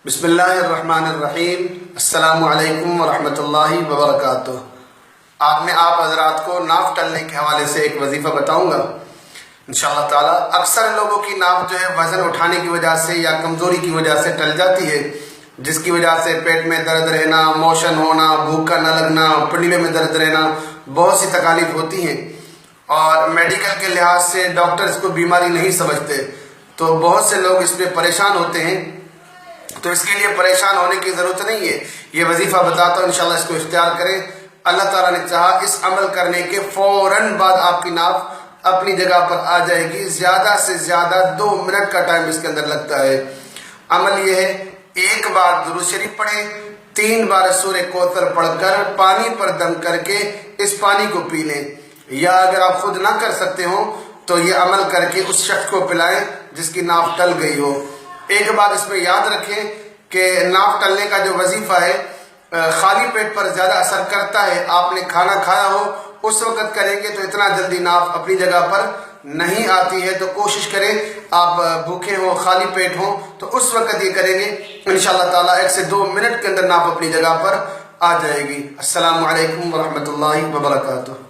بسم اللہ الرحمن الرحیم۔ السلام علیکم ورحمۃ اللہ وبرکاتہ۔ آج میں آپ حضرات کو ناف ٹلنے کے حوالے سے ایک وظیفہ بتاؤں گا انشاءاللہ تعالی۔ اکثر لوگوں کی ناف جو ہے وزن اٹھانے کی وجہ سے یا کمزوری کی وجہ سے ٹل جاتی ہے، جس کی وجہ سے پیٹ میں درد رہنا، موشن ہونا، بھوکا نہ لگنا، پنڈلے میں درد رہنا، بہت سی تکالیف ہوتی ہیں، اور میڈیکل کے لحاظ سے ڈاکٹر اس کو بیماری نہیں سمجھتے، تو بہت سے لوگ اس پہ پریشان ہوتے ہیں۔ تو اس کے لیے پریشان ہونے کی ضرورت نہیں ہے، یہ وظیفہ بتاتا ہوں، انشاءاللہ اس کو اختیار کریں۔ اللہ تعالیٰ نے چاہا اس عمل کرنے کے فوراً بعد آپ کی ناف اپنی جگہ پر آ جائے گی۔ زیادہ سے زیادہ 2 منٹ کا ٹائم اس کے اندر لگتا ہے۔ عمل یہ ہے، 1 بار درود شریف پڑھیں، 3 بار سورہ کوثر پڑھ کر پانی پر دم کر کے اس پانی کو پی لیں، یا اگر آپ خود نہ کر سکتے ہوں تو یہ عمل کر کے اس شخص کو پلائیں جس کی ناف ٹل گئی ہو۔ ایک بات اس میں یاد رکھیں کہ ناف ٹلنے کا جو وظیفہ ہے خالی پیٹ پر زیادہ اثر کرتا ہے۔ آپ نے کھانا کھایا ہو اس وقت کریں گے تو اتنا جلدی ناف اپنی جگہ پر نہیں آتی ہے، تو کوشش کریں آپ بھوکے ہوں، خالی پیٹ ہوں تو اس وقت یہ کریں گے، انشاءاللہ تعالیٰ 1 سے 2 منٹ کے اندر ناف اپنی جگہ پر آ جائے گی۔ السلام علیکم ورحمۃ اللہ وبرکاتہ۔